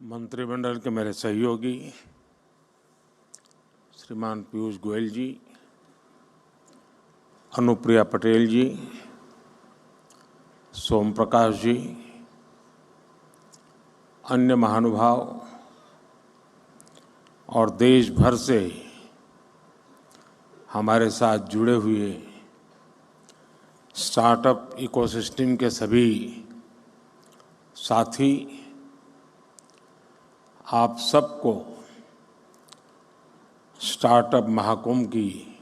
मंत्रिमंडल के मेरे सहयोगी श्रीमान पीयूष गोयल जी, अनुप्रिया पटेल जी, सोम प्रकाश जी, अन्य महानुभाव और देश भर से हमारे साथ जुड़े हुए स्टार्टअप इकोसिस्टम के सभी साथी, आप सबको स्टार्टअप महाकुंभ की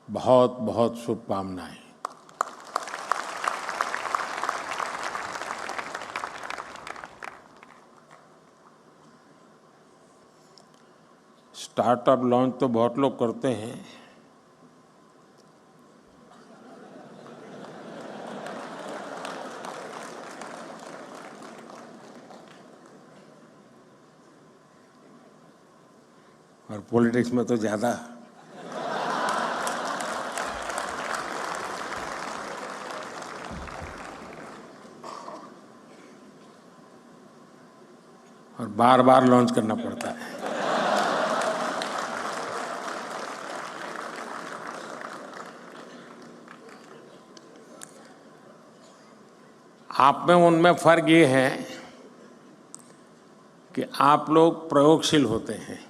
बहुत बहुत शुभकामनाएं। स्टार्टअप लॉन्च तो बहुत लोग करते हैं, और पॉलिटिक्स में तो ज़्यादा। और बार बार लॉन्च करना पड़ता है। आप में उनमें फर्क ये है कि आप लोग प्रयोगशील होते हैं।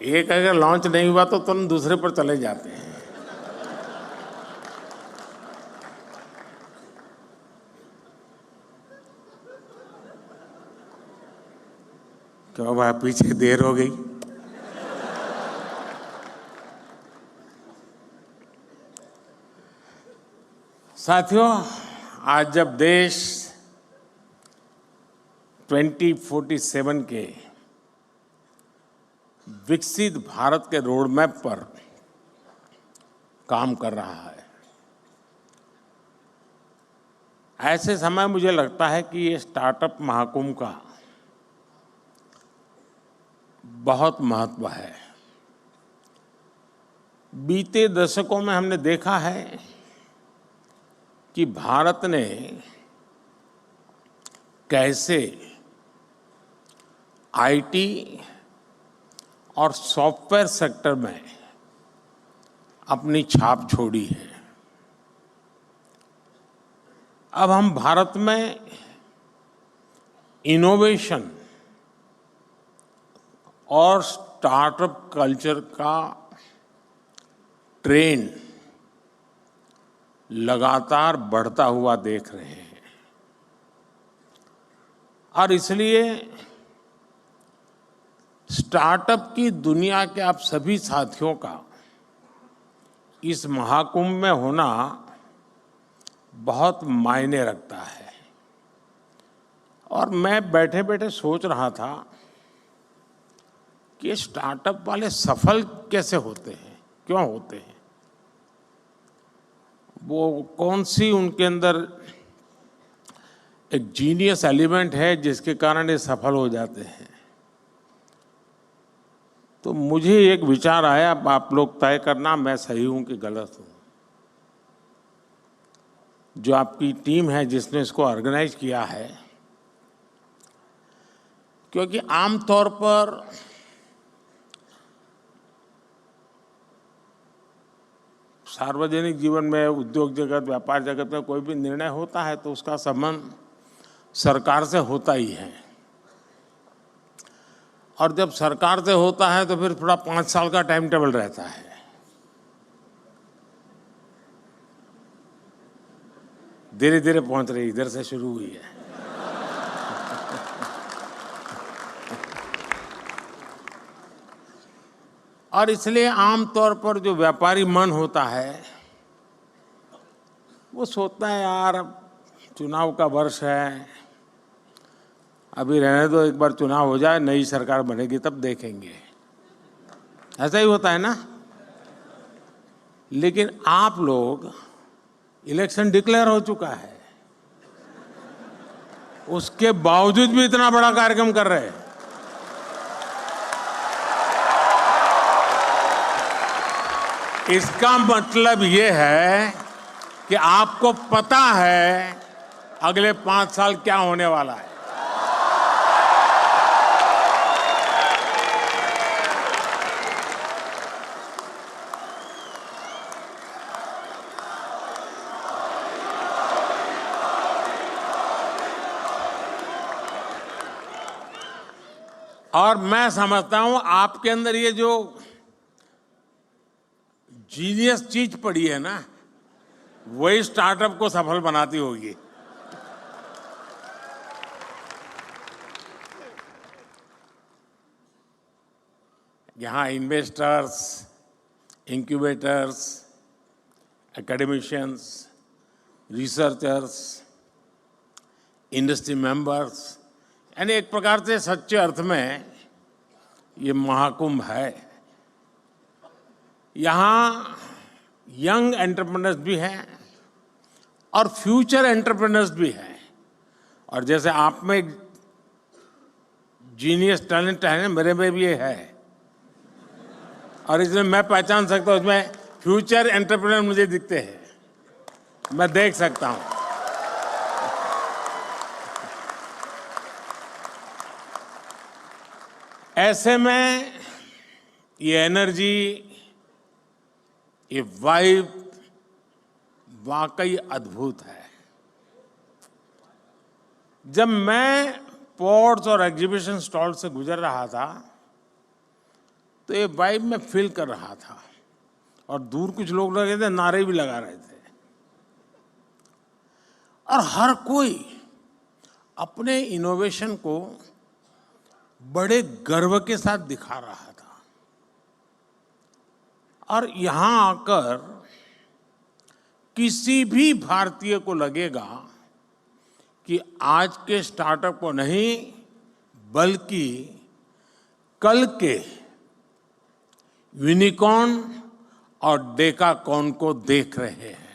एक अगर लॉन्च नहीं हुआ तो तुरंत दूसरे पर चले जाते हैं। क्यों भाई, पीछे देर हो गई? साथियों, आज जब देश 2047 के विकसित भारत के रोड मैप पर काम कर रहा है, ऐसे समय मुझे लगता है कि ये स्टार्टअप महाकुंभ का बहुत महत्व है। बीते दशकों में हमने देखा है कि भारत ने कैसे आईटी और सॉफ्टवेयर सेक्टर में अपनी छाप छोड़ी है। अब हम भारत में इनोवेशन और स्टार्टअप कल्चर का ट्रेंड लगातार बढ़ता हुआ देख रहे हैं, और इसलिए स्टार्टअप की दुनिया के आप सभी साथियों का इस महाकुंभ में होना बहुत मायने रखता है। और मैं बैठे बैठे सोच रहा था कि स्टार्टअप वाले सफल कैसे होते हैं, क्यों होते हैं, वो कौन सी उनके अंदर एक जीनियस एलिमेंट है जिसके कारण ये सफल हो जाते हैं। तो मुझे एक विचार आया, आप लोग तय करना मैं सही हूं कि गलत हूं। जो आपकी टीम है जिसने इसको ऑर्गेनाइज किया है, क्योंकि आमतौर पर सार्वजनिक जीवन में, उद्योग जगत, व्यापार जगत में कोई भी निर्णय होता है तो उसका संबंध सरकार से होता ही है, और जब सरकार से होता है तो फिर थोड़ा 5 साल का टाइम टेबल रहता है। धीरे धीरे पहुंच रही, इधर से शुरू हुई है। और इसलिए आमतौर पर जो व्यापारी मन होता है वो सोचता है, यार अब चुनाव का वर्ष है, अभी रहने दो, एक बार चुनाव हो जाए, नई सरकार बनेगी तब देखेंगे। ऐसा ही होता है ना। लेकिन आप लोग, इलेक्शन डिक्लेयर हो चुका है, उसके बावजूद भी इतना बड़ा कार्यक्रम कर रहे हैं। इसका मतलब ये है कि आपको पता है अगले 5 साल क्या होने वाला है। और मैं समझता हूं आपके अंदर ये जो जीनियस चीज पड़ी है ना, वही स्टार्टअप को सफल बनाती होगी। यहाँ investors, incubators, academicians, researchers, industry members, यानी एक प्रकार से सच्चे अर्थ में ये महाकुंभ है। यहाँ यंग एंटरप्रेन्योर्स भी हैं और फ्यूचर एंटरप्रेन्योर्स भी हैं। और जैसे आप में जीनियस टैलेंट है, मेरे में भी ये है, और इसमें मैं पहचान सकता हूँ, इसमें फ्यूचर एंटरप्रेन्योर मुझे दिखते हैं, मैं देख सकता हूँ। ऐसे में ये एनर्जी, ये वाइब वाकई अद्भुत है। जब मैं पोर्ट्स और एग्जीबिशन स्टॉल से गुजर रहा था तो ये वाइब में फील कर रहा था, और दूर कुछ लोग लगे थे, नारे भी लगा रहे थे, और हर कोई अपने इनोवेशन को बड़े गर्व के साथ दिखा रहा था। और यहां आकर किसी भी भारतीय को लगेगा कि आज के स्टार्टअप को नहीं, बल्कि कल के यूनिकॉर्न और डेकाकॉर्न को देख रहे हैं।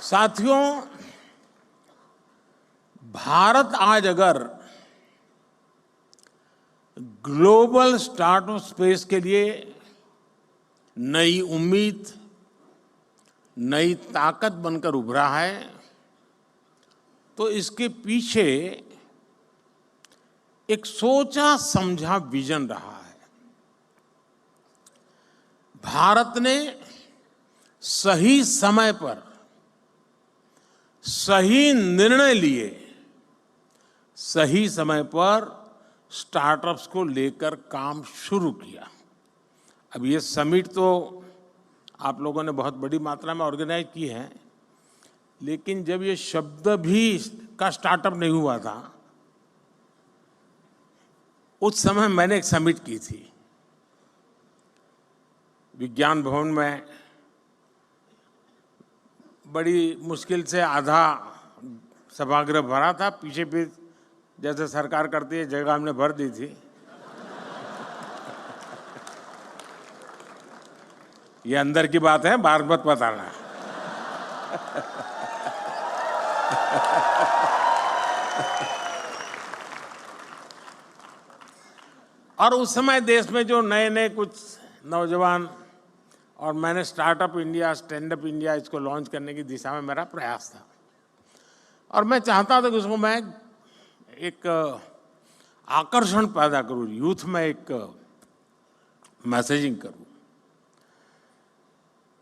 साथियों, भारत आज अगर ग्लोबल स्टार्टअप स्पेस के लिए नई उम्मीद, नई ताकत बनकर उभरा है, तो इसके पीछे एक सोचा समझा विजन रहा है। भारत ने सही समय पर सही निर्णय लिए, सही समय पर स्टार्टअप्स को लेकर काम शुरू किया। अब ये समिट तो आप लोगों ने बहुत बड़ी मात्रा में ऑर्गेनाइज की है, लेकिन जब ये शब्द भी का स्टार्टअप नहीं हुआ था, उस समय मैंने एक समिट की थी विज्ञान भवन में। बड़ी मुश्किल से आधा सभागृह भरा था, पीछे भी जैसे सरकार करती है जगह हमने भर दी थी। ये अंदर की बात है, बाहर मत बताना। और उस समय देश में जो नए नए कुछ नौजवान, और मैंने startup India, stand up India, इसको लॉन्च करने की दिशा में मेरा प्रयास था। और मैं चाहता था कि उसको मैं एक आकर्षण पैदा करूं, यूथ में एक मैसेजिंग करूं।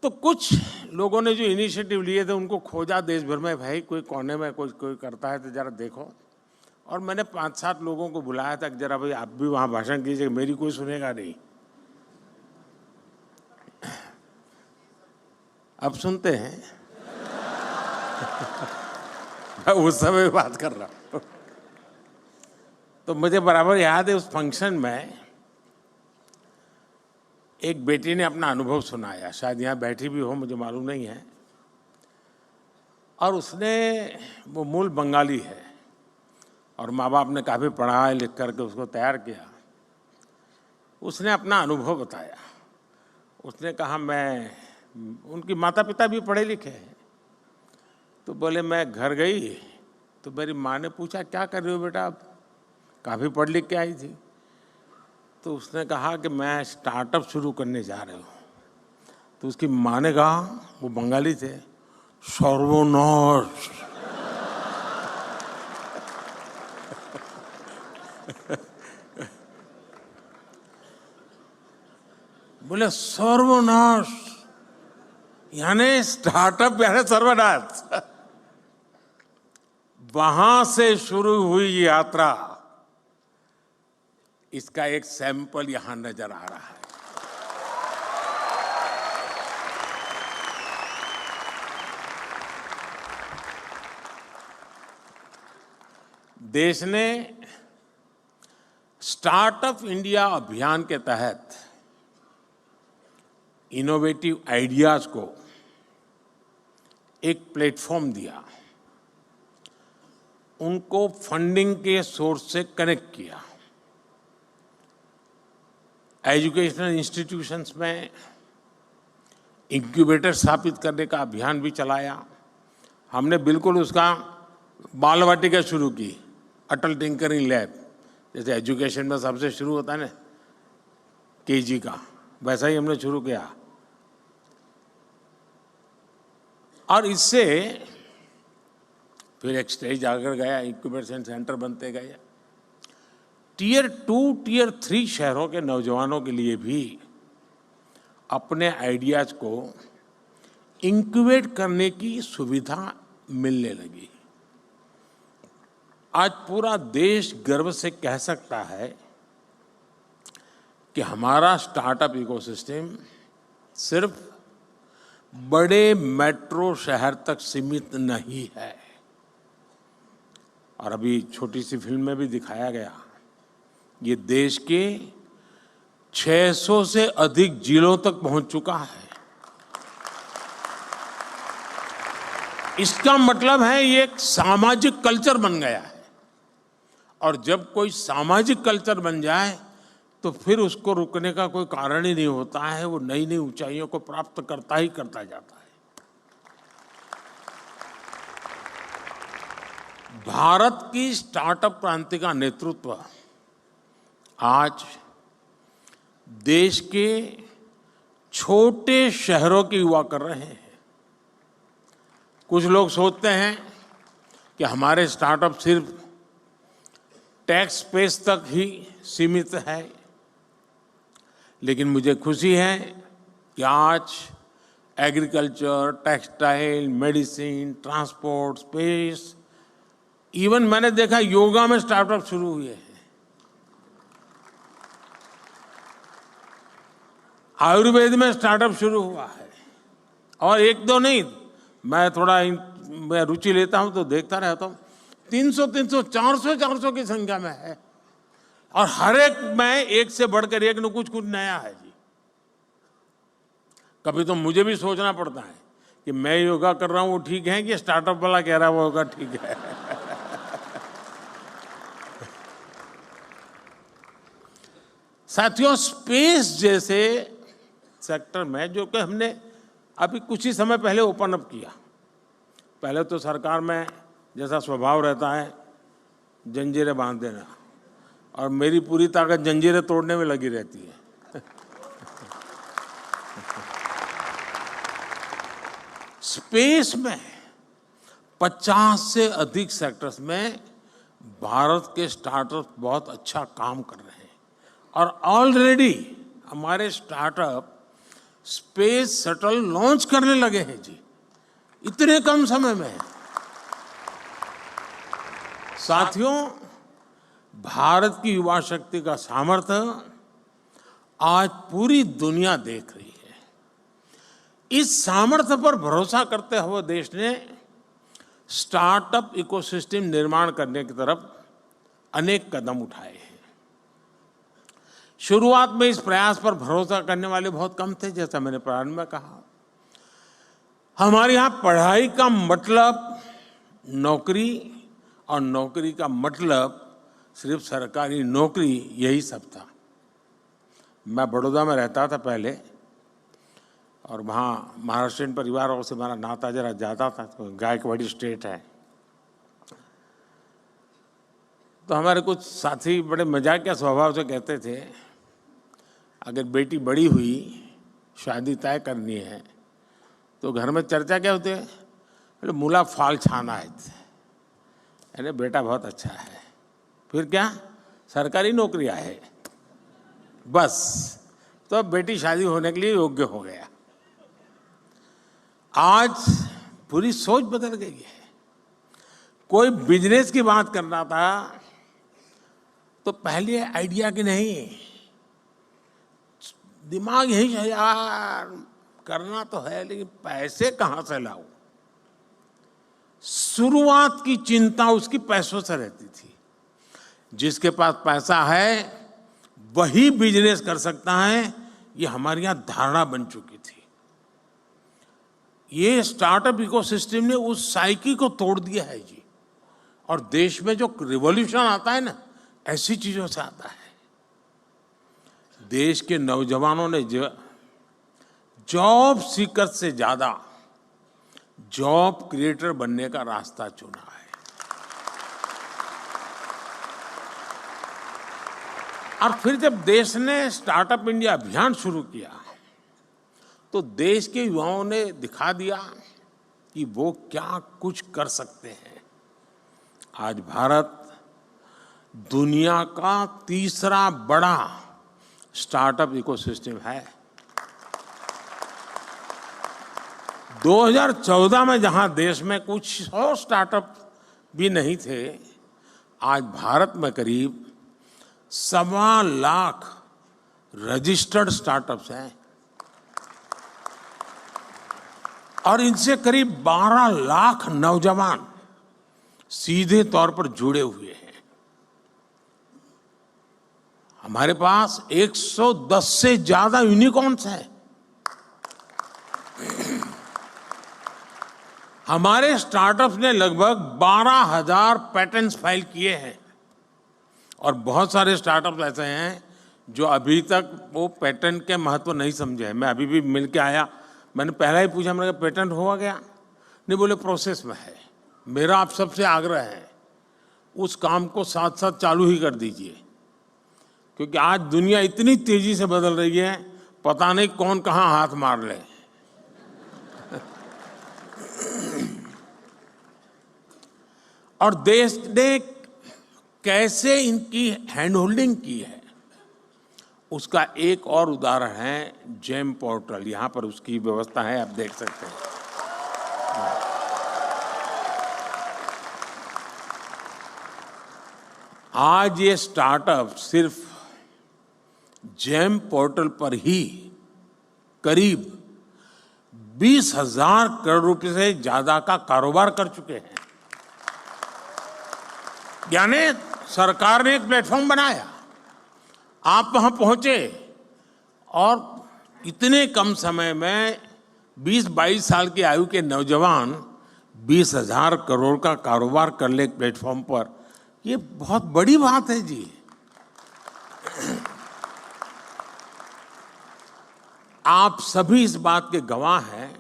तो कुछ लोगों ने जो इनिशिएटिव लिए थे उनको खोजा देश भर में, भाई कोई कोने में कोई करता है तो जरा देखो। और मैंने 5-7 लोगों को बुलाया था कि जरा भाई आप भी वहाँ भाषण कीजिए, मेरी कोई सुनेगा नहीं। अब सुनते हैं। मैं उस समय बात कर रहा हूँ। तो मुझे बराबर याद है, उस फंक्शन में एक बेटी ने अपना अनुभव सुनाया, शायद यहाँ बैठी भी हो, मुझे मालूम नहीं है। और उसने, वो मूल बंगाली है और माँ बाप ने काफ़ी पढ़ा लिख करके उसको तैयार किया। उसने अपना अनुभव बताया। उसने कहा, मैं, उनकी माता पिता भी पढ़े लिखे हैं। तो बोले, मैं घर गई तो मेरी माँ ने पूछा, क्या कर रही हो बेटा आप? काफ़ी पढ़ लिख के आई थी। तो उसने कहा कि मैं स्टार्टअप शुरू करने जा रही हूँ। तो उसकी माँ ने कहा, वो बंगाली थे, सर्वनाश। बोले सर्वनाश यानी स्टार्टअप यानी सर्वनाश। वहां से शुरू हुई यात्रा, इसका एक सैंपल यहां नजर आ रहा है। देश ने स्टार्टअप इंडिया अभियान के तहत इनोवेटिव आइडियाज को एक प्लेटफॉर्म दिया, उनको फंडिंग के सोर्स से कनेक्ट किया, एजुकेशनल इंस्टीट्यूशंस में इंक्यूबेटर स्थापित करने का अभियान भी चलाया। हमने बिल्कुल उसका बाल वाटिका शुरू की, अटल टिंकरिंग लैब, जैसे एजुकेशन में सबसे शुरू होता है ना केजी का, वैसा ही हमने शुरू किया। और इससे फिर एक स्टेज आकर गया, इंक्यूबेशन सेंटर बनते गए। टियर 2, टियर 3 शहरों के नौजवानों के लिए भी अपने आइडियाज को इंक्यूबेट करने की सुविधा मिलने लगी। आज पूरा देश गर्व से कह सकता है कि हमारा स्टार्टअप इकोसिस्टम सिर्फ बड़े मेट्रो शहर तक सीमित नहीं है। और अभी छोटी सी फिल्म में भी दिखाया गया, ये देश के 600 से अधिक जिलों तक पहुंच चुका है। इसका मतलब है ये एक सामाजिक कल्चर बन गया है। और जब कोई सामाजिक कल्चर बन जाए तो फिर उसको रुकने का कोई कारण ही नहीं होता है, वो नई नई ऊंचाइयों को प्राप्त करता ही करता जाता है। भारत की स्टार्टअप क्रांति का नेतृत्व आज देश के छोटे शहरों के युवा कर रहे हैं। कुछ लोग सोचते हैं कि हमारे स्टार्टअप सिर्फ टैक्स स्पेस तक ही सीमित है, लेकिन मुझे खुशी है कि आज agriculture, textile, medicine, transport, space, even मैंने देखा योगा में स्टार्टअप शुरू हुए हैं। आयुर्वेद में स्टार्टअप शुरू हुआ है। और एक दो नहीं, मैं रुचि लेता हूं तो देखता रहता हूं, 300, 400 की संख्या में है। और हर एक में एक से बढ़कर एक न कुछ नया है जी। कभी तो मुझे भी सोचना पड़ता है कि मैं योगा कर रहा हूं वो ठीक है कि स्टार्टअप वाला कह रहा है वो योगा ठीक है। साथियों, स्पेस जैसे सेक्टर में जो कि हमने अभी कुछ ही समय पहले ओपन अप किया, पहले तो सरकार में जैसा स्वभाव रहता है जंजीरें बांध देना, और मेरी पूरी ताकत जंजीरें तोड़ने में लगी रहती है। स्पेस में 50 से अधिक सेक्टर्स में भारत के स्टार्टअप बहुत अच्छा काम कर रहे हैं। और ऑलरेडी हमारे स्टार्टअप स्पेस शटल लॉन्च करने लगे हैं जी, इतने कम समय में। साथियों, भारत की युवा शक्ति का सामर्थ्य आज पूरी दुनिया देख रही है। इस सामर्थ्य पर भरोसा करते हुए देश ने स्टार्टअप इकोसिस्टम निर्माण करने की तरफ अनेक कदम उठाए हैं। शुरुआत में इस प्रयास पर भरोसा करने वाले बहुत कम थे, जैसा मैंने प्रारंभ में कहा। हमारे यहाँ पढ़ाई का मतलब नौकरी, और नौकरी का मतलब सिर्फ सरकारी नौकरी, यही सब था। मैं बड़ौदा में रहता था पहले, और वहाँ महाराष्ट्रियन परिवारों से हमारा नाता जरा ज़्यादा था, तो गायकवाड़ी स्टेट है। तो हमारे कुछ साथी बड़े मजाकिया स्वभाव से कहते थे, अगर बेटी बड़ी हुई शादी तय करनी है तो घर में चर्चा क्या होती है? बोले मूला फाल छाना है। अरे बेटा बहुत अच्छा है, फिर क्या? सरकारी नौकरियां है बस। तो अब बेटी शादी होने के लिए योग्य हो गया। आज पूरी सोच बदल गई है। कोई बिजनेस की बात करना था तो पहले आइडिया की नहीं, दिमाग यही है यार, करना तो है लेकिन पैसे कहां से लाऊं। शुरुआत की चिंता उसकी पैसों से रहती थी। जिसके पास पैसा है वही बिजनेस कर सकता है, ये हमारी यहां धारणा बन चुकी थी। ये स्टार्टअप इकोसिस्टम ने उस साइकिल को तोड़ दिया है जी। और देश में जो रिवॉल्यूशन आता है ना, ऐसी चीजों से आता है। देश के नौजवानों ने जॉब सीकर से ज्यादा जॉब क्रिएटर बनने का रास्ता चुना है। और फिर जब देश ने स्टार्टअप इंडिया अभियान शुरू किया तो देश के युवाओं ने दिखा दिया कि वो क्या कुछ कर सकते हैं। आज भारत दुनिया का तीसरा बड़ा स्टार्टअप इकोसिस्टम है। 2014 में जहां देश में कुछ 100 स्टार्टअप भी नहीं थे, आज भारत में करीब 1.25 लाख रजिस्टर्ड स्टार्टअप्स हैं और इनसे करीब 12 लाख नौजवान सीधे तौर पर जुड़े हुए हैं। हमारे पास 110 से ज्यादा यूनिकॉर्न्स हैं। हमारे स्टार्टअप्स ने लगभग 12,000 पैटेंट्स फाइल किए हैं और बहुत सारे स्टार्टअप्स ऐसे हैं जो अभी तक वो पेटेंट के महत्व नहीं समझे हैं। मैं अभी भी मिल के आया, मैंने पहला ही पूछा, मैंने कहा पेटेंट हुआ गया? नहीं, बोले प्रोसेस में है। मेरा आप सबसे आग्रह है उस काम को साथ साथ चालू ही कर दीजिए, क्योंकि आज दुनिया इतनी तेजी से बदल रही है, पता नहीं कौन कहां हाथ मार ले। और देश ने कैसे इनकी हैंड होल्डिंग की है उसका एक और उदाहरण है जेम पोर्टल। यहां पर उसकी व्यवस्था है, आप देख सकते हैं। आज ये स्टार्टअप सिर्फ जेम पोर्टल पर ही करीब 20,000 करोड़ रुपए से ज्यादा का कारोबार कर चुके हैं। यानी सरकार ने एक प्लेटफॉर्म बनाया, आप वहां पहुंचे और इतने कम समय में 20-22 साल की आयु के नौजवान 20,000 करोड़ का कारोबार कर ले प्लेटफॉर्म पर, ये बहुत बड़ी बात है जी। आप सभी इस बात के गवाह हैं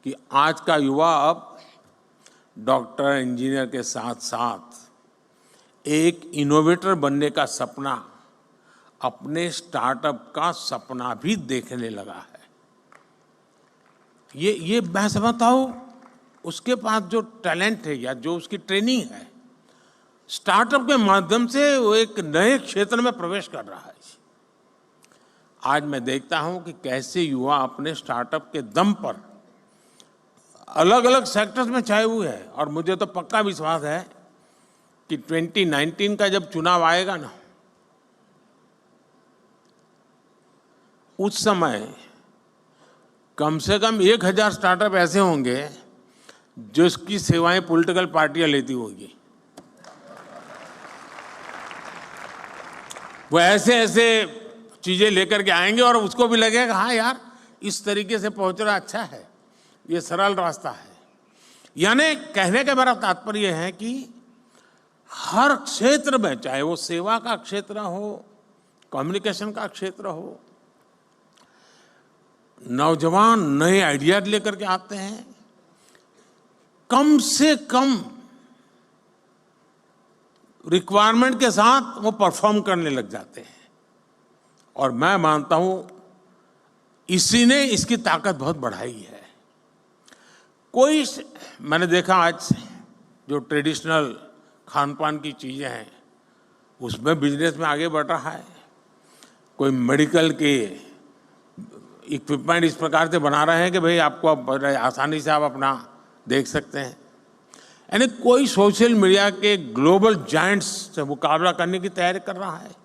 कि आज का युवा अब डॉक्टर, इंजीनियर के साथ साथ एक इनोवेटर बनने का सपना, अपने स्टार्टअप का सपना भी देखने लगा है। ये मैं समझता हूं उसके पास जो टैलेंट है या जो उसकी ट्रेनिंग है, स्टार्टअप के माध्यम से वो एक नए क्षेत्र में प्रवेश कर रहा है। आज मैं देखता हूं कि कैसे युवा अपने स्टार्टअप के दम पर अलग अलग सेक्टर्स में छाए हुए हैं। और मुझे तो पक्का विश्वास है कि 2019 का जब चुनाव आएगा ना, उस समय कम से कम 1,000 स्टार्टअप ऐसे होंगे जिसकी सेवाएं पॉलिटिकल पार्टियां लेती होगी। वो ऐसे ऐसे चीजें लेकर के आएंगे और उसको भी लगेगा हाँ यार, इस तरीके से पहुंचना अच्छा है, ये सरल रास्ता है। यानी कहने का मेरा तात्पर्य है कि हर क्षेत्र में, चाहे वो सेवा का क्षेत्र हो, कम्युनिकेशन का क्षेत्र हो, नौजवान नए आइडिया लेकर के आते हैं। कम से कम रिक्वायरमेंट के साथ वो परफॉर्म करने लग जाते हैं। और मैं मानता हूं इसी ने इसकी ताकत बहुत बढ़ाई है। कोई, मैंने देखा आज जो ट्रेडिशनल खान पान की चीज़ें हैं उसमें बिजनेस में आगे बढ़ रहा है। कोई मेडिकल के इक्विपमेंट इस प्रकार से बना रहे हैं कि भाई आपको अब आसानी से आप अपना देख सकते हैं। यानी कोई सोशल मीडिया के ग्लोबल जायंट्स से मुकाबला करने की तैयारी कर रहा है।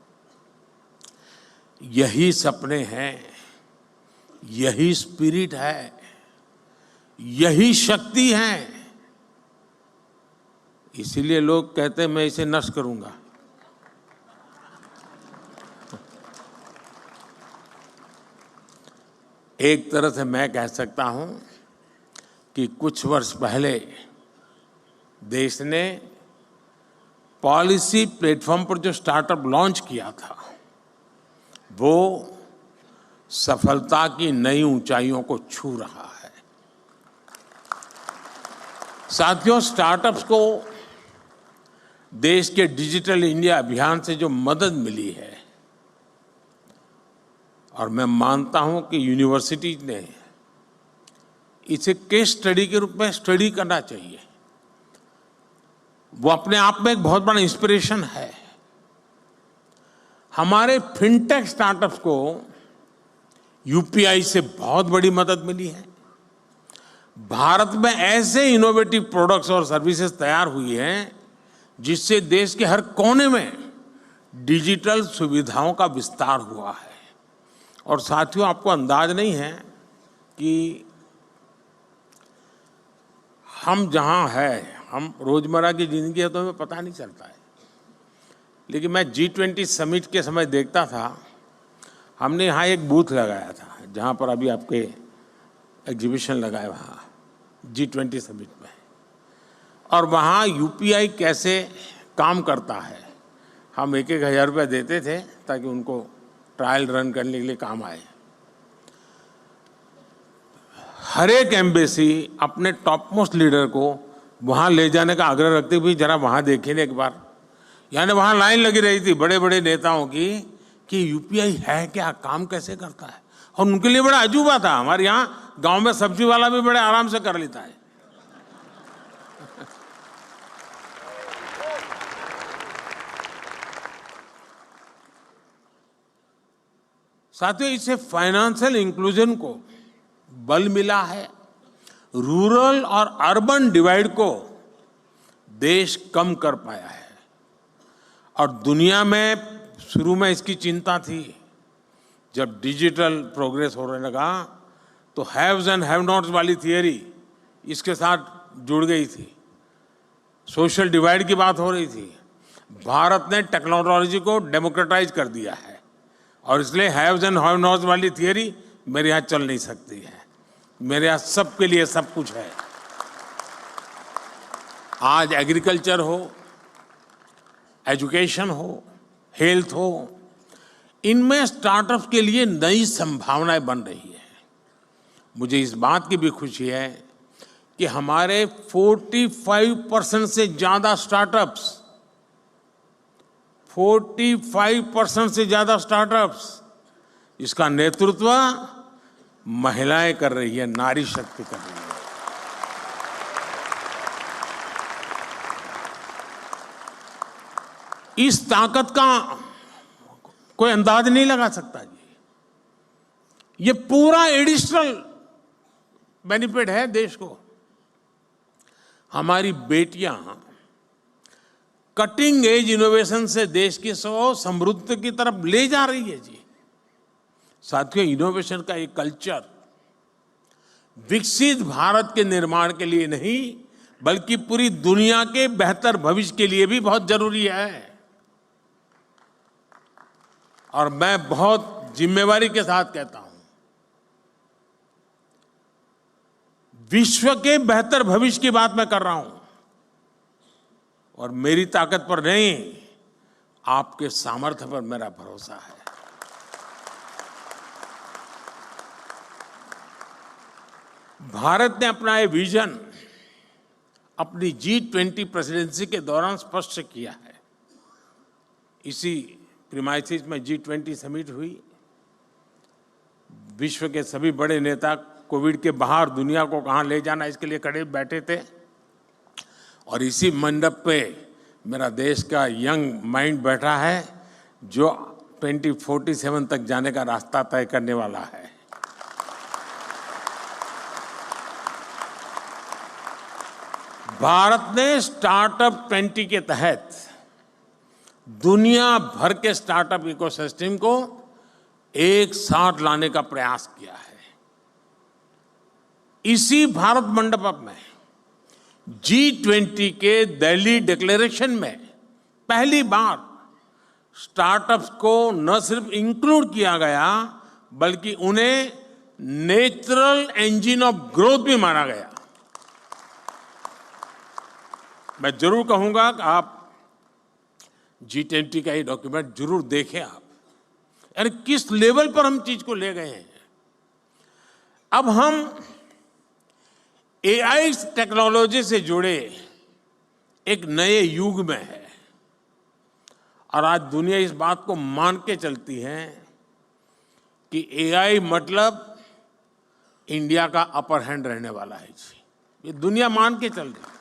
यही सपने हैं, यही स्पिरिट है, यही शक्ति है। इसीलिए लोग कहते हैं मैं इसे नष्ट करूंगा। एक तरह से मैं कह सकता हूं कि कुछ वर्ष पहले देश ने पॉलिसी प्लेटफॉर्म पर जो स्टार्टअप लॉन्च किया था वो सफलता की नई ऊंचाइयों को छू रहा है। साथियों, स्टार्टअप्स को देश के डिजिटल इंडिया अभियान से जो मदद मिली है, और मैं मानता हूं कि यूनिवर्सिटीज ने इसे केस स्टडी के रूप में स्टडी करना चाहिए, वो अपने आप में एक बहुत बड़ा इंस्पिरेशन है। हमारे फिनटेक स्टार्टअप्स को यूपीआई से बहुत बड़ी मदद मिली है। भारत में ऐसे इनोवेटिव प्रोडक्ट्स और सर्विसेज तैयार हुई हैं जिससे देश के हर कोने में डिजिटल सुविधाओं का विस्तार हुआ है। और साथियों, आपको अंदाज नहीं है कि हम जहां हैं, हम रोजमर्रा की जिंदगी है तो हमें पता नहीं चलता है, लेकिन मैं G20 समिट के समय देखता था, हमने यहाँ एक बूथ लगाया था जहाँ पर अभी आपके एग्जीबिशन लगाए वहाँ G20 समिट में, और वहाँ यूपीआई कैसे काम करता है हम 1,000 रुपये देते थे ताकि उनको ट्रायल रन करने के लिए काम आए। हर एक एम्बेसी अपने टॉप मोस्ट लीडर को वहाँ ले जाने का आग्रह रखते हुए जरा वहाँ देखिए एक बार। यानी वहाँ लाइन लगी रही थी बड़े बड़े नेताओं की कि यूपीआई है क्या, काम कैसे करता है, और उनके लिए बड़ा अजूबा था। हमारे यहाँ गांव में सब्जी वाला भी बड़े आराम से कर लेता है। साथियों, इससे फाइनेंशियल इंक्लूजन को बल मिला है। रूरल और अर्बन डिवाइड को देश कम कर पाया है। और दुनिया में शुरू में इसकी चिंता थी, जब डिजिटल प्रोग्रेस होने लगा तो हैव्स एंड हैव नॉट्स वाली थियरी इसके साथ जुड़ गई थी, सोशल डिवाइड की बात हो रही थी। भारत ने टेक्नोलॉजी को डेमोक्रेटाइज कर दिया है और इसलिए हैव्स एंड हैव नॉट्स वाली थियरी मेरे यहाँ चल नहीं सकती है। मेरे यहाँ सबके लिए सब कुछ है। आज एग्रीकल्चर हो, एजुकेशन हो, हेल्थ हो, इनमें स्टार्टअप्स के लिए नई संभावनाएं बन रही है। मुझे इस बात की भी खुशी है कि हमारे 45% से ज्यादा स्टार्टअप्स 45% से ज्यादा स्टार्टअप्स इसका नेतृत्व महिलाएं कर रही है, नारी शक्ति कर रही है। इस ताकत का कोई अंदाज नहीं लगा सकता जी। ये पूरा एडिशनल बेनिफिट है देश को। हमारी बेटियां कटिंग एज इनोवेशन से देश की समृद्धि की तरफ ले जा रही है जी। साथियों, इनोवेशन का एक कल्चर विकसित भारत के निर्माण के लिए नहीं बल्कि पूरी दुनिया के बेहतर भविष्य के लिए भी बहुत जरूरी है। और मैं बहुत जिम्मेवारी के साथ कहता हूं, विश्व के बेहतर भविष्य की बात मैं कर रहा हूं, और मेरी ताकत पर नहीं, आपके सामर्थ्य पर मेरा भरोसा है। भारत ने अपना ये विजन अपनी G20 प्रेसिडेंसी के दौरान स्पष्ट किया है। इसी प्रीमाइसिस में G20 समिट हुई। विश्व के सभी बड़े नेता कोविड के बाहर दुनिया को कहाँ ले जाना इसके लिए खड़े बैठे थे, और इसी मंडप पे मेरा देश का यंग माइंड बैठा है जो 2047 तक जाने का रास्ता तय करने वाला है। भारत ने स्टार्टअप 20 के तहत दुनिया भर के स्टार्टअप इकोसिस्टम को एक साथ लाने का प्रयास किया है। इसी भारत मंडप में G20 के दिल्ली डिक्लेरेशन में पहली बार स्टार्टअप्स को न सिर्फ इंक्लूड किया गया बल्कि उन्हें नेचुरल इंजन ऑफ ग्रोथ भी माना गया। मैं जरूर कहूंगा कि आप G20 का ये डॉक्यूमेंट जरूर देखें आप, यानी किस लेवल पर हम चीज को ले गए हैं। अब हम AI टेक्नोलॉजी से जुड़े एक नए युग में है और आज दुनिया इस बात को मान के चलती है कि AI मतलब इंडिया का अपर हैंड रहने वाला है जी, ये दुनिया मान के चल रही है।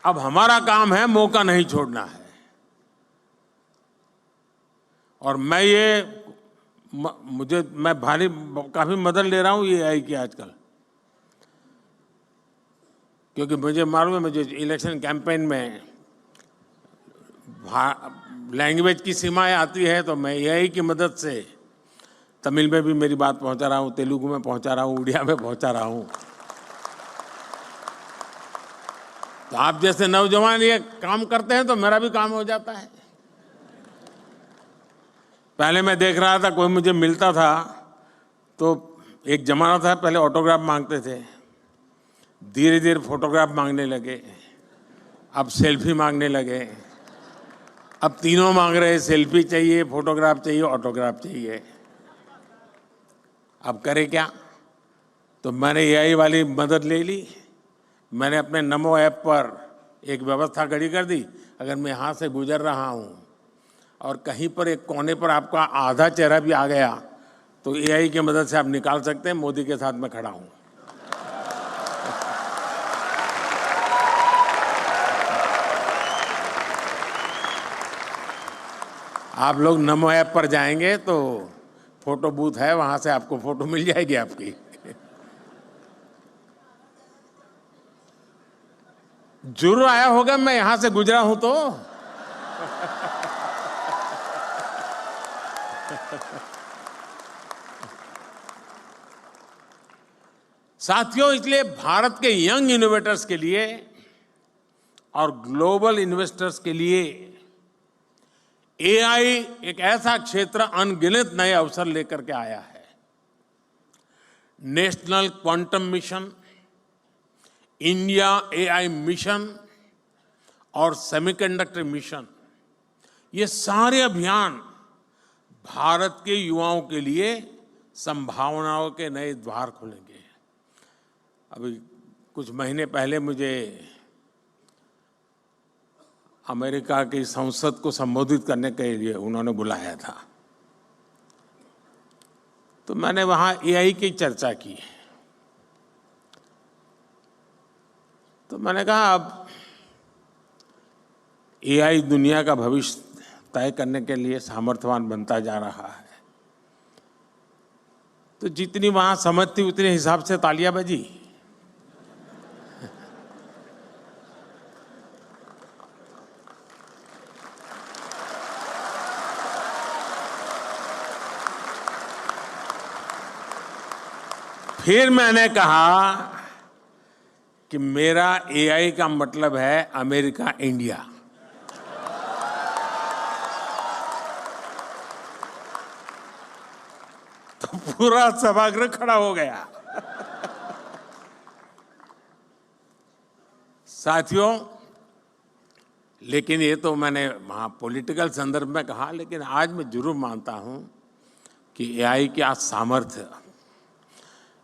अब हमारा काम है मौका नहीं छोड़ना है, और मैं काफी मदद ले रहा हूं ये AI की आजकल, क्योंकि मुझे मालूम है मुझे इलेक्शन कैंपेन में लैंग्वेज की सीमाएं आती है, तो मैं AI की मदद से तमिल में भी मेरी बात पहुंचा रहा हूं, तेलुगु में पहुंचा रहा हूं, उड़िया में पहुंचा रहा हूं। तो आप जैसे नौजवान ये काम करते हैं तो मेरा भी काम हो जाता है। पहले मैं देख रहा था कोई मुझे मिलता था तो एक जमाना था पहले ऑटोग्राफ मांगते थे, धीरे धीरे फोटोग्राफ मांगने लगे, अब सेल्फी मांगने लगे, अब तीनों मांग रहे, सेल्फी चाहिए, फोटोग्राफ चाहिए, ऑटोग्राफ चाहिए। अब करे क्या? तो मैंने AI वाली मदद ले ली। मैंने अपने नमो ऐप पर एक व्यवस्था खड़ी कर दी, अगर मैं यहाँ से गुजर रहा हूँ और कहीं पर एक कोने पर आपका आधा चेहरा भी आ गया तो AI की मदद से आप निकाल सकते हैं मोदी के साथ मैं खड़ा हूँ। आप लोग नमो ऐप पर जाएंगे तो फोटो बूथ है, वहां से आपको फोटो मिल जाएगी आपकी। जरूर आया होगा, मैं यहां से गुजरा हूं तो। साथियों, इसलिए भारत के यंग इनोवेटर्स के लिए और ग्लोबल इन्वेस्टर्स के लिए AI एक ऐसा क्षेत्र अनगिनत नए अवसर लेकर के आया है। National quantum mission, India AI mission और सेमीकंडक्टर मिशन, ये सारे अभियान भारत के युवाओं के लिए संभावनाओं के नए द्वार खोलेंगे। अभी कुछ महीने पहले मुझे अमेरिका की संसद को संबोधित करने के लिए उन्होंने बुलाया था, तो मैंने वहां AI की चर्चा की। तो मैंने कहा अब AI दुनिया का भविष्य तय करने के लिए सामर्थ्यवान बनता जा रहा है, तो जितनी वहां समझ थी उतने हिसाब से तालियां बजी। फिर मैंने कहा कि मेरा AI का मतलब है अमेरिका इंडिया। तो पूरा सभागृह खड़ा हो गया। साथियों, लेकिन ये तो मैंने वहां पॉलिटिकल संदर्भ में कहा, लेकिन आज मैं जरूर मानता हूं कि AI का सामर्थ्य,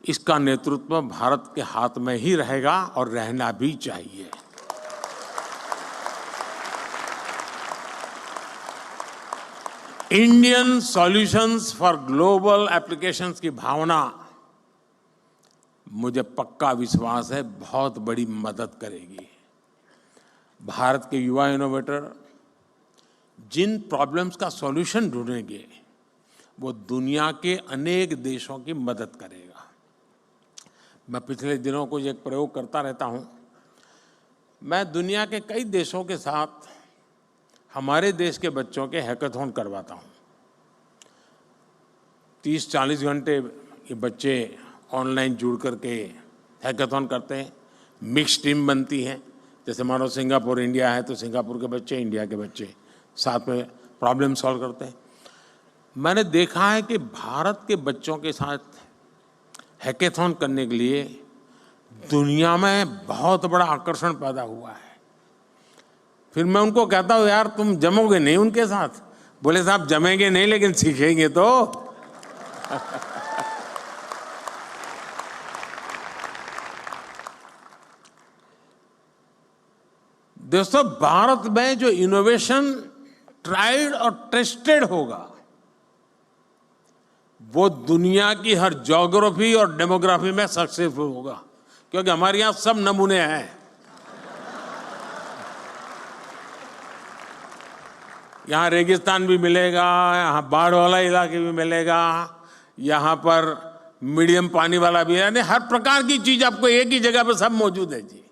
इसका नेतृत्व भारत के हाथ में ही रहेगा और रहना भी चाहिए। Indian solutions for global applications की भावना मुझे पक्का विश्वास है बहुत बड़ी मदद करेगी। भारत के युवा इनोवेटर जिन प्रॉब्लम्स का सॉल्यूशन ढूंढेंगे वो दुनिया के अनेक देशों की मदद करेगा। मैं पिछले दिनों को एक प्रयोग करता रहता हूं। मैं दुनिया के कई देशों के साथ हमारे देश के बच्चों के हैकाथॉन करवाता हूं। 30-40 घंटे ये बच्चे ऑनलाइन जुड़ करके हैकाथॉन करते हैं। मिक्स टीम बनती है, जैसे मानो सिंगापुर इंडिया है तो सिंगापुर के बच्चे इंडिया के बच्चे साथ में प्रॉब्लम सॉल्व करते हैं। मैंने देखा है कि भारत के बच्चों के साथ हैकाथॉन करने के लिए दुनिया में बहुत बड़ा आकर्षण पैदा हुआ है। फिर मैं उनको कहता हूँ, यार तुम जमोगे नहीं उनके साथ? बोले साहब जमेंगे नहीं लेकिन सीखेंगे तो। दोस्तों, भारत में जो इनोवेशन ट्राइड और टेस्टेड होगा वो दुनिया की हर ज्योग्राफी और डेमोग्राफी में सक्सेसफुल होगा, क्योंकि हमारे यहां सब नमूने हैं। यहाँ रेगिस्तान भी मिलेगा, यहाँ बाढ़ वाला इलाके भी मिलेगा, यहाँ पर मीडियम पानी वाला भी है, यानी हर प्रकार की चीज आपको एक ही जगह पर सब मौजूद है जी।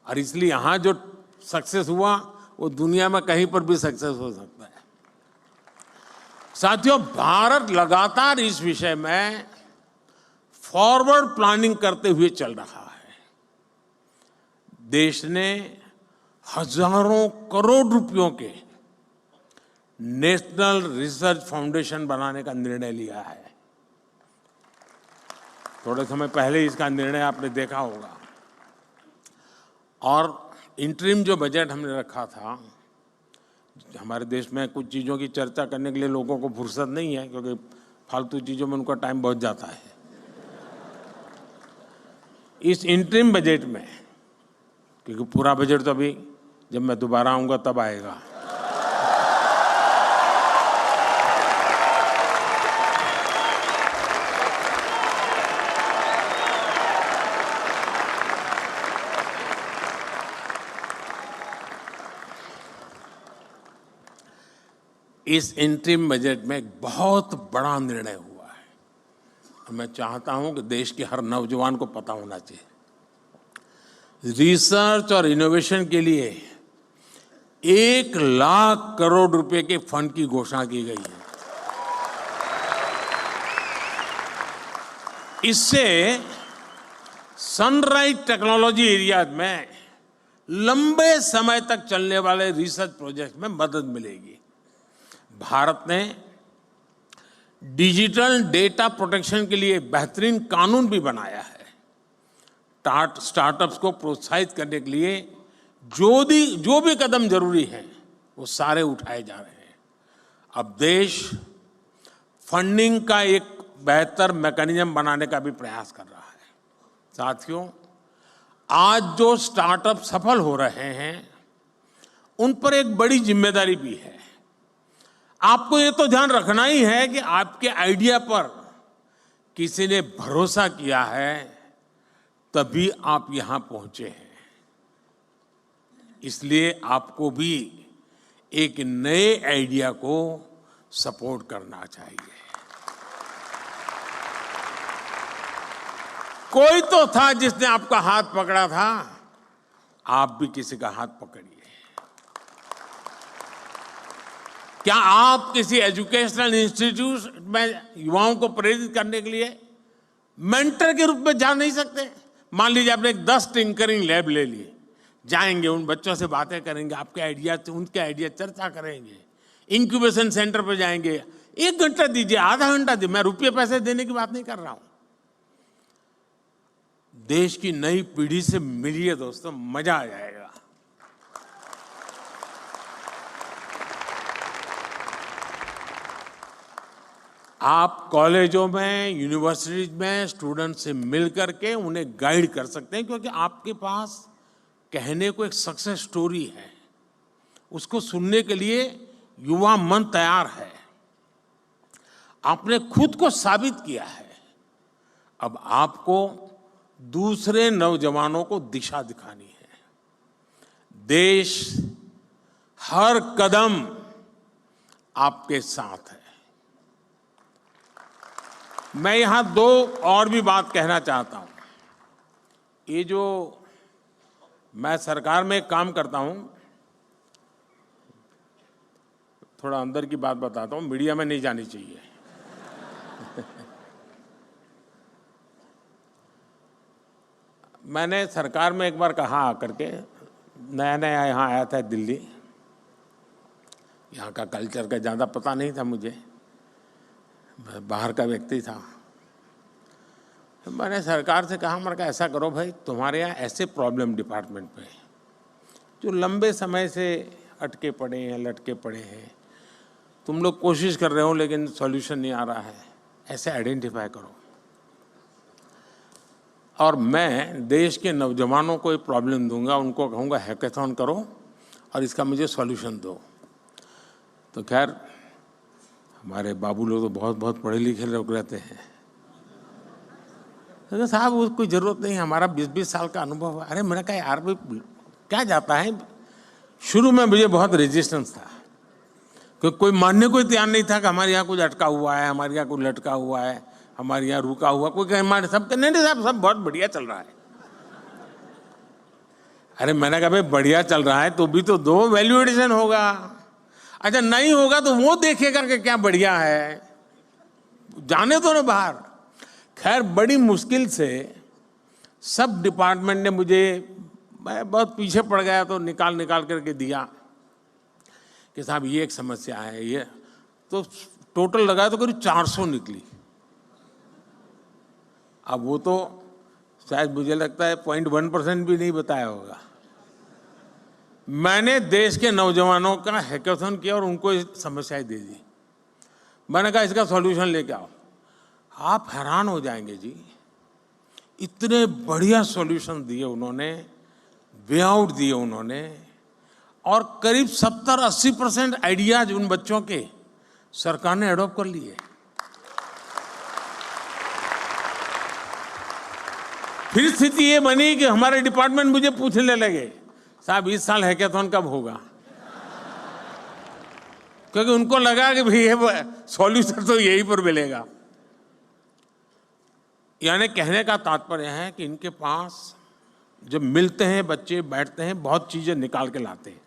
और इसलिए यहाँ जो सक्सेस हुआ वो दुनिया में कहीं पर भी सक्सेस हो सकता है। साथियों, भारत लगातार इस विषय में फॉरवर्ड प्लानिंग करते हुए चल रहा है। देश ने हजारों करोड़ रुपयों के नेशनल रिसर्च फाउंडेशन बनाने का निर्णय लिया है। थोड़े समय पहले इसका निर्णय आपने देखा होगा। और इंटरिम जो बजट हमने रखा था, हमारे देश में कुछ चीज़ों की चर्चा करने के लिए लोगों को फुर्सत नहीं है, क्योंकि फालतू चीज़ों में उनका टाइम बहुत जाता है। इस इंटरिम बजट में, क्योंकि पूरा बजट तो अभी जब मैं दोबारा आऊंगा तब आएगा, इस इंटरिम बजट में एक बहुत बड़ा निर्णय हुआ है और मैं चाहता हूं कि देश के हर नौजवान को पता होना चाहिए। रिसर्च और इनोवेशन के लिए 1 लाख करोड़ रुपए के फंड की घोषणा की गई है। इससे सनराइज टेक्नोलॉजी एरिया में लंबे समय तक चलने वाले रिसर्च प्रोजेक्ट में मदद मिलेगी। भारत ने डिजिटल डेटा प्रोटेक्शन के लिए बेहतरीन कानून भी बनाया है। स्टार्टअप्स को प्रोत्साहित करने के लिए जो भी कदम जरूरी है वो सारे उठाए जा रहे हैं। अब देश फंडिंग का एक बेहतर मैकेनिज्म बनाने का भी प्रयास कर रहा है। साथियों, आज जो स्टार्टअप सफल हो रहे हैं उन पर एक बड़ी जिम्मेदारी भी है। आपको ये तो ध्यान रखना ही है कि आपके आइडिया पर किसी ने भरोसा किया है, तभी आप यहां पहुंचे हैं। इसलिए आपको भी एक नए आइडिया को सपोर्ट करना चाहिए। कोई तो था जिसने आपका हाथ पकड़ा था, आप भी किसी का हाथ पकड़िए। क्या आप किसी एजुकेशनल इंस्टीट्यूट में युवाओं को प्रेरित करने के लिए मेंटर के रूप में जा नहीं सकते? मान लीजिए आपने एक 10 टिंकरिंग लैब ले लिए, जाएंगे उन बच्चों से बातें करेंगे, आपके आइडिया उनके आइडिया चर्चा करेंगे। इंक्यूबेशन सेंटर पर जाएंगे, 1 घंटा दीजिए, आधा घंटा दीजिए, मैं रुपये पैसे देने की बात नहीं कर रहा हूं। देश की नई पीढ़ी से मिलिए दोस्तों, मजा आ जाएगा। आप कॉलेजों में, यूनिवर्सिटीज में स्टूडेंट से मिल करके उन्हें गाइड कर सकते हैं, क्योंकि आपके पास कहने को एक सक्सेस स्टोरी है। उसको सुनने के लिए युवा मन तैयार है, आपने खुद को साबित किया है। अब आपको दूसरे नौजवानों को दिशा दिखानी है। देश हर कदम आपके साथ है। मैं यहां दो और भी बात कहना चाहता हूं। ये जो मैं सरकार में काम करता हूं, थोड़ा अंदर की बात बताता हूं, मीडिया में नहीं जानी चाहिए। मैंने सरकार में एक बार कहा आकर के, नया नया यहाँ आया था दिल्ली, यहाँ का कल्चर का ज़्यादा पता नहीं था मुझे, बाहर का व्यक्ति था। मैंने सरकार से कहा, मैंने कहा ऐसा करो भाई, तुम्हारे यहाँ ऐसे प्रॉब्लम डिपार्टमेंट में जो लंबे समय से अटके पड़े हैं, लटके पड़े हैं, तुम लोग कोशिश कर रहे हो लेकिन सॉल्यूशन नहीं आ रहा है, ऐसे आइडेंटिफाई करो और मैं देश के नौजवानों को ये प्रॉब्लम दूंगा, उनको कहूँगा हैकेथॉन करो और इसका मुझे सॉल्यूशन दो। तो खैर हमारे बाबू लोग तो बहुत बहुत पढ़े लिखे लोग रहते हैं। तो साहब उसको कोई ज़रूरत नहीं, हमारा 20-20 साल का अनुभव है। अरे मैंने कहा यार भाई क्या जाता है। शुरू में मुझे बहुत रेजिस्टेंस था, क्योंकि कोई मानने को तैयार नहीं था कि हमारे यहाँ कुछ अटका हुआ है, हमारे यहाँ कुछ लटका हुआ है, हमारे यहाँ रुका हुआ। कोई कहे हमारे सब नहीं साहब, सब बहुत बढ़िया चल रहा है। अरे मैंने कहा भाई बढ़िया चल रहा है तो भी तो दो, वैल्यू एडिशन होगा। अच्छा नहीं होगा तो वो देखेगा कि क्या बढ़िया है, जाने दो ना बाहर। खैर बड़ी मुश्किल से सब डिपार्टमेंट ने मुझे, मैं बहुत पीछे पड़ गया तो निकाल करके दिया कि साहब ये एक समस्या है, ये तो टोटल लगा तो करीब 400 निकली। अब वो तो शायद मुझे लगता है 0.1% भी नहीं बताया होगा। मैंने देश के नौजवानों का हैकेथॉन किया और उनको समस्याएं दे दी। मैंने कहा इसका सॉल्यूशन लेके आओ। आप हैरान हो जाएंगे जी, इतने बढ़िया सॉल्यूशन दिए उन्होंने, वे आउट दिए उन्होंने, और करीब 70-80% आइडियाज उन बच्चों के सरकार ने एडॉप्ट कर लिए। फिर स्थिति ये बनी कि हमारे डिपार्टमेंट मुझे पूछने लगे, साहब इस साल हैकेथॉन कब होगा, क्योंकि उनको लगा कि भाई ये सॉल्यूशन तो यहीं पर मिलेगा। यानी कहने का तात्पर्य है कि इनके पास जब मिलते हैं बच्चे, बैठते हैं, बहुत चीजें निकाल के लाते हैं।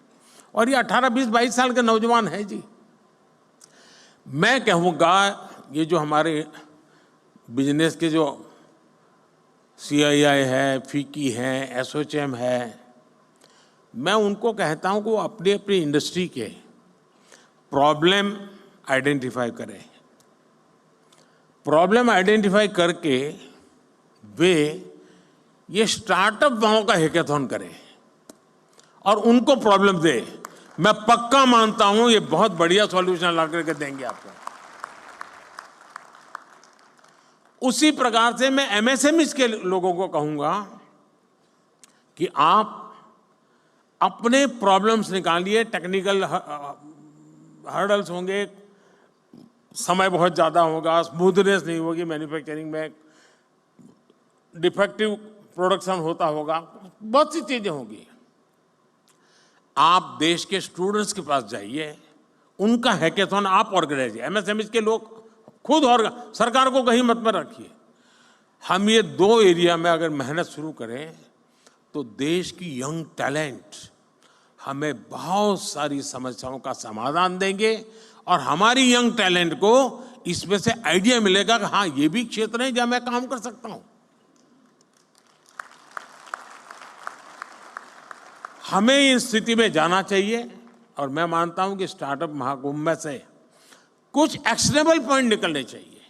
और ये 18, 20, 22 साल के नौजवान हैं जी। मैं कहूँगा ये जो हमारे बिजनेस के जो CII है, FICCI है, ASSOCHAM है, मैं उनको कहता हूँ कि वो अपनी अपनी इंडस्ट्री के प्रॉब्लम आइडेंटिफाई करें। प्रॉब्लम आइडेंटिफाई करके वे ये स्टार्टअप वालों का हैकेथॉन करें और उनको प्रॉब्लम दे। मैं पक्का मानता हूं ये बहुत बढ़िया सॉल्यूशन ला करके देंगे आपको। उसी प्रकार से मैं MSMEs के लोगों को कहूंगा कि आप अपने प्रॉब्लम्स निकालिए। टेक्निकल हर्डल्स होंगे, समय बहुत ज़्यादा होगा, स्मूथनेस नहीं होगी मैन्युफैक्चरिंग में, डिफेक्टिव प्रोडक्शन होता होगा, बहुत सी चीज़ें होंगी। आप देश के स्टूडेंट्स के पास जाइए, उनका हैकेथॉन आप ऑर्गेनाइज, MSMEs के लोग खुद, और सरकार को कहीं मत में रखिए। हम ये 2 एरिया में अगर मेहनत शुरू करें तो देश की यंग टैलेंट हमें बहुत सारी समस्याओं का समाधान देंगे और हमारी यंग टैलेंट को इसमें से आइडिया मिलेगा कि हाँ ये भी क्षेत्र है जहां मैं काम कर सकता हूं। हमें इस स्थिति में जाना चाहिए और मैं मानता हूं कि स्टार्टअप महाकुंभ में से कुछ एक्शनेबल पॉइंट निकलने चाहिए।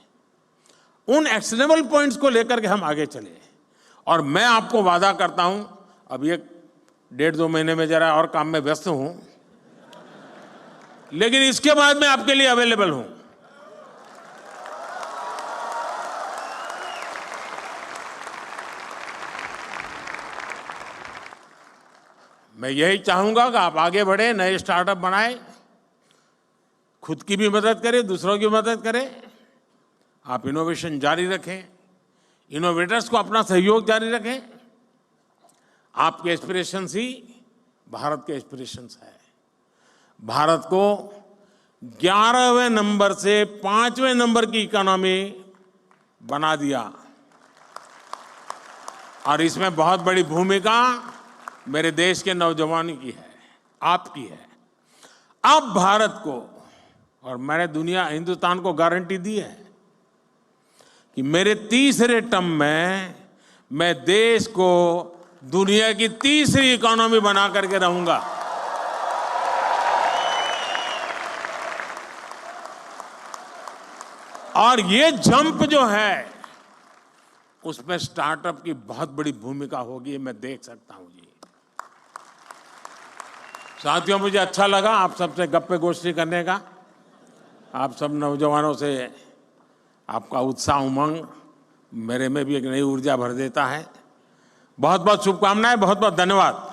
उन एक्शनेबल पॉइंट्स को लेकर के हम आगे चले। और मैं आपको वादा करता हूं, अब ये 1.5-2 महीने में जरा और काम में व्यस्त हूं, लेकिन इसके बाद मैं आपके लिए अवेलेबल हूं। मैं यही चाहूंगा कि आप आगे बढ़े, नए स्टार्टअप बनाएं, खुद की भी मदद करें, दूसरों की मदद करें। आप इनोवेशन जारी रखें, इनोवेटर्स को अपना सहयोग जारी रखें। आपके एस्पिरेशंस ही भारत के एस्पिरेशंस है। भारत को 11वें नंबर से 5वें नंबर की इकोनॉमी बना दिया और इसमें बहुत बड़ी भूमिका मेरे देश के नौजवानों की है, आपकी है। अब भारत को, और मैंने हिंदुस्तान को गारंटी दी है कि मेरे तीसरे टर्म में मैं देश को दुनिया की तीसरी इकोनॉमी बना करके रहूंगा। और ये जंप जो है उसमें स्टार्टअप की बहुत बड़ी भूमिका होगी, मैं देख सकता हूं जी। साथियों, मुझे अच्छा लगा आप सबसे गप्पे गोष्ठी करने का। आप सब नौजवानों से आपका उत्साह, उमंग मेरे में भी एक नई ऊर्जा भर देता है। बहुत बहुत शुभकामनाएं, बहुत बहुत धन्यवाद।